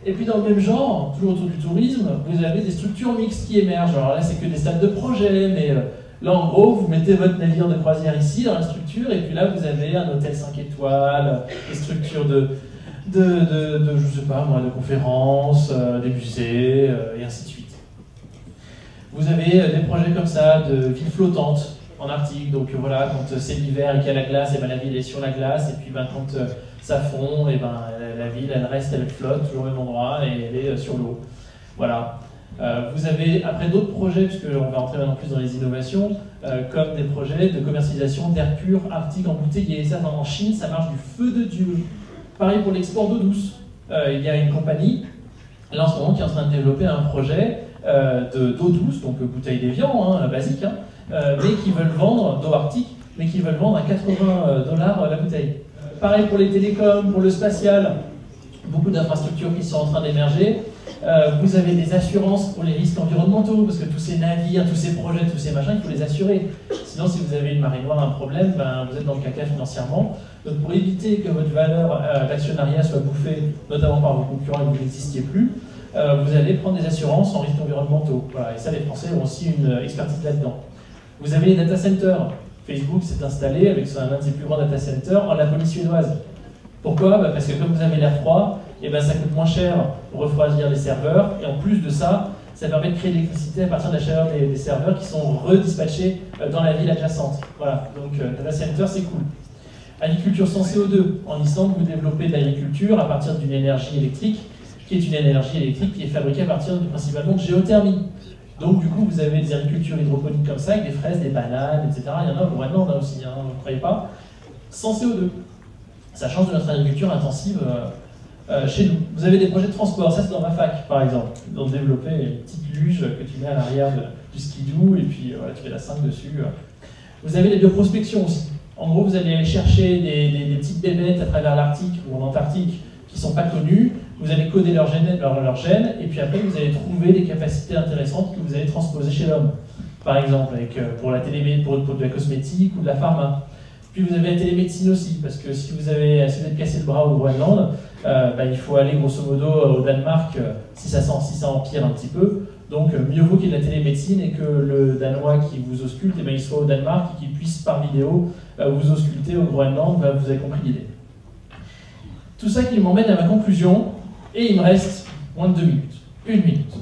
Et puis dans le même genre, toujours autour du tourisme, vous avez des structures mixtes qui émergent. Alors là, c'est que des stades de projet, mais là, en gros, vous mettez votre navire de croisière ici, dans la structure, et puis là, vous avez un hôtel 5 étoiles, des structures je sais pas moi, de conférences, des musées, et ainsi de suite. Vous avez des projets comme ça, de villes flottantes en Arctique. Donc voilà, quand c'est l'hiver et qu'il y a la glace, et ben, la ville est sur la glace, et puis ben, quand ça fond, et ben, la ville, elle flotte toujours au même endroit et elle est sur l'eau. Voilà. Vous avez après d'autres projets, puisqu'on va entrer maintenant plus dans les innovations, comme des projets de commercialisation d'air pur arctique embouteillé. Et ça, en Chine, ça marche du feu de Dieu. Pareil pour l'export d'eau douce. Il y a une compagnie, là en ce moment, qui est en train de développer un projet d'eau douce, donc bouteille d'Évian, basique, mais qui veulent vendre, d'eau arctique, mais qui veulent vendre à 80 $ la bouteille. Pareil pour les télécoms, pour le spatial, beaucoup d'infrastructures qui sont en train d'émerger. Vous avez des assurances pour les risques environnementaux, parce que tous ces navires, tous ces projets, tous ces machins, il faut les assurer. Sinon, si vous avez une marée noire, un problème, ben, vous êtes dans le caca financièrement. Donc pour éviter que votre valeur d'actionnariat soit bouffée, notamment par vos concurrents et que vous n'existiez plus, vous allez prendre des assurances en risques environnementaux. Voilà, et ça, les Français ont aussi une expertise là-dedans. Vous avez les data centers. Facebook s'est installé avec l'un de ses plus grands data centers en Laponie suédoise. Pourquoi? Parce que comme vous avez l'air froid, et ben ça coûte moins cher pour refroidir les serveurs, et en plus de ça, ça permet de créer de l'électricité à partir de la chaleur des serveurs qui sont redispatchés dans la ville adjacente. Voilà, donc data center, c'est cool. Agriculture sans CO2. En Islande, vous développez de l'agriculture à partir d'une énergie électrique, qui est une énergie électrique qui est fabriquée à partir principalement de géothermie. Donc du coup, vous avez des agricultures hydroponiques comme ça, avec des fraises, des bananes, etc. Il y en a au Groenland aussi, vous ne croyez pas, sans CO2. Ça change de notre agriculture intensive chez nous. Vous avez des projets de transport, ça c'est dans ma fac par exemple. Donc développer une petite luge que tu mets à l'arrière du skidoo, et puis voilà, tu fais la 5 dessus. Vous avez les bioprospections aussi. En gros, vous allez aller chercher des petites bébêtes à travers l'Arctique ou en Antarctique qui ne sont pas connues. Vous allez coder leurs gènes, et puis après vous allez trouver des capacités intéressantes que vous allez transposer chez l'homme. Par exemple, pour la pour de la cosmétique ou de la pharma. Puis vous avez la télémédecine aussi, parce que si vous êtes cassé le bras au Groenland, il faut aller grosso modo au Danemark si ça empire un petit peu. Donc mieux vaut qu'il y ait de la télémédecine et que le Danois qui vous ausculte, il soit au Danemark et qu'il puisse par vidéo vous ausculter au Groenland. Vous avez compris l'idée. Tout ça qui m'emmène à ma conclusion, et il me reste moins de 2 minutes. 1 minute.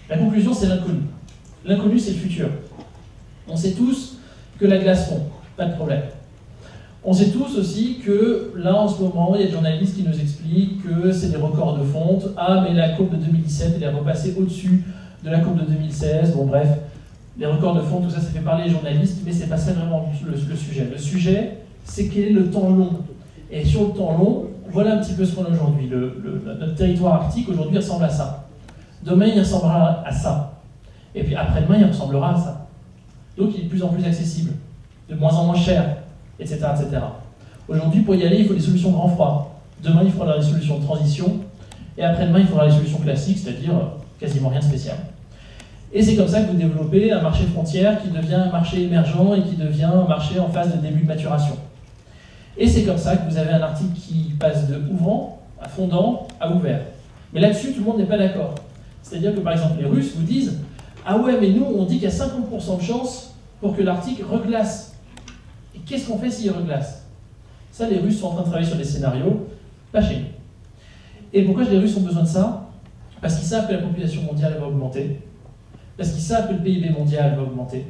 La conclusion, c'est l'inconnu. L'inconnu, c'est le futur. On sait tous que la glace fond, pas de problème. On sait tous aussi que là, en ce moment, il y a des journalistes qui nous expliquent que c'est des records de fonte. Ah, mais la courbe de 2017, elle est repassée au-dessus de la courbe de 2016. Bon, bref, les records de fonte, tout ça, ça fait parler les journalistes, mais c'est pas ça vraiment le sujet. Le sujet, c'est quel est le temps long. Et sur le temps long, voilà un petit peu ce qu'on a aujourd'hui. Notre territoire arctique, aujourd'hui, ressemble à ça. Demain, il ressemblera à ça. Et puis après-demain, il ressemblera à ça. Donc, il est de plus en plus accessible, de moins en moins cher, etc. etc. Aujourd'hui, pour y aller, il faut des solutions grand froid. Demain, il faudra des solutions de transition. Et après-demain, il faudra des solutions classiques, c'est-à-dire quasiment rien de spécial. Et c'est comme ça que vous développez un marché frontière qui devient un marché émergent et qui devient un marché en phase de début de maturation. Et c'est comme ça que vous avez un article qui passe de ouvrant à fondant à ouvert. Mais là-dessus, tout le monde n'est pas d'accord. C'est-à-dire que par exemple, les Russes vous disent « Ah ouais, mais nous, on dit qu'il y a 50% de chance pour que l'Arctique reglace. Et qu'est-ce qu'on fait s'il reglace ?» Ça, les Russes sont en train de travailler sur des scénarios, pas chez nous. Et pourquoi les Russes ont besoin de ça? Parce qu'ils savent que la population mondiale va augmenter, parce qu'ils savent que le PIB mondial va augmenter,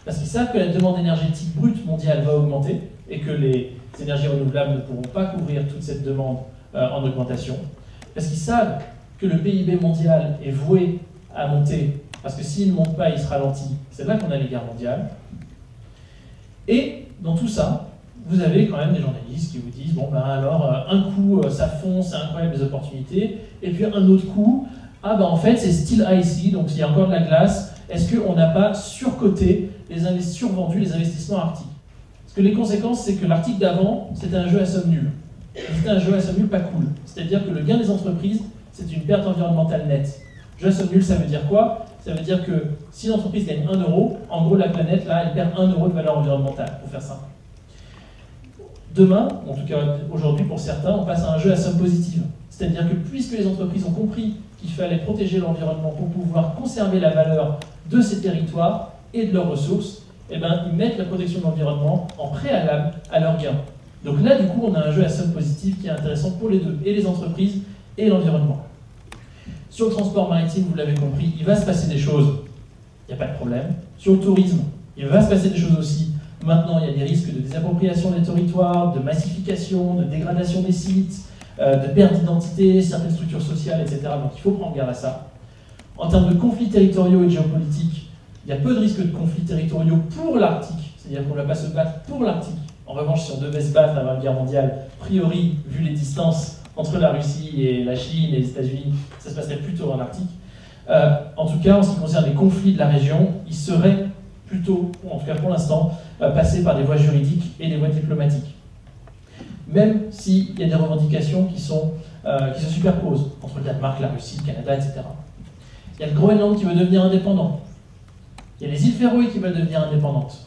parce qu'ils savent que la demande énergétique brute mondiale va augmenter, et que les énergies renouvelables ne pourront pas couvrir toute cette demande en augmentation, parce qu'ils savent que le PIB mondial est voué à monter, parce que s'il ne monte pas, il se ralentit. C'est là qu'on a les guerres mondiales. Et dans tout ça, vous avez quand même des journalistes qui vous disent « Bon, ben alors, un coup, ça fonce, c'est incroyable les opportunités, et puis un autre coup, ah ben en fait, c'est still icy, donc il y a encore de la glace, est-ce qu'on n'a pas survendu les investissements arctiques ?» Parce que les conséquences, c'est que l'article d'avant, c'était un jeu à somme nulle. C'était un jeu à somme nulle pas cool. C'est-à-dire que le gain des entreprises, c'est une perte environnementale nette. Jeu à somme nulle, ça veut dire quoi? Ça veut dire que si l'entreprise gagne 1 euro, en gros, la planète, là, elle perd 1 euro de valeur environnementale, pour faire simple. Demain, en tout cas aujourd'hui pour certains, on passe à un jeu à somme positive. C'est-à-dire que puisque les entreprises ont compris qu'il fallait protéger l'environnement pour pouvoir conserver la valeur de ces territoires et de leurs ressources, eh ben, ils mettent la protection de l'environnement en préalable à leurs gains. Donc là, du coup, on a un jeu à somme positive qui est intéressant pour les deux, et les entreprises et l'environnement. Sur le transport maritime, vous l'avez compris, il va se passer des choses, il n'y a pas de problème. Sur le tourisme, il va se passer des choses aussi. Maintenant, il y a des risques de désappropriation des territoires, de massification, de dégradation des sites, de perte d'identité, certaines structures sociales, etc. Donc il faut prendre garde à ça. En termes de conflits territoriaux et de géopolitique, il y a peu de risques de conflits territoriaux pour l'Arctique, c'est-à-dire qu'on ne va pas se battre pour l'Arctique. En revanche, si on devait se battre avant la guerre mondiale, a priori, vu les distances entre la Russie et la Chine et les États-Unis, ça se passerait plutôt en Arctique. En tout cas, en ce qui concerne les conflits de la région, ils seraient plutôt, en tout cas pour l'instant, passés par des voies juridiques et des voies diplomatiques. Même s'il y a des revendications qui se superposent entre le Danemark, la Russie, le Canada, etc. Il y a le Groenland qui veut devenir indépendant. Il y a les îles Féroé qui veulent devenir indépendantes.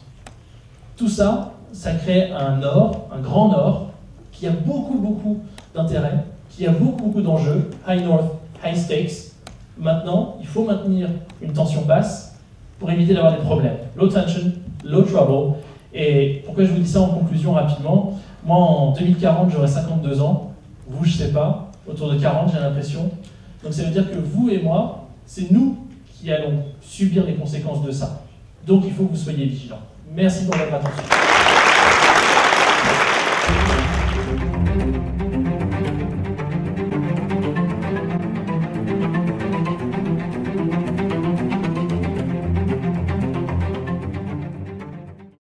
Tout ça, ça crée un nord, un grand nord, qui a beaucoup d'intérêt, qui a beaucoup d'enjeux, high north, high stakes. Maintenant, il faut maintenir une tension basse pour éviter d'avoir des problèmes. Low tension, low trouble. Et pourquoi je vous dis ça en conclusion rapidement? Moi, en 2040, j'aurai 52 ans. Vous, je sais pas. Autour de 40, j'ai l'impression. Donc ça veut dire que vous et moi, c'est nous qui allons subir les conséquences de ça. Donc il faut que vous soyez vigilants. Merci pour votre attention.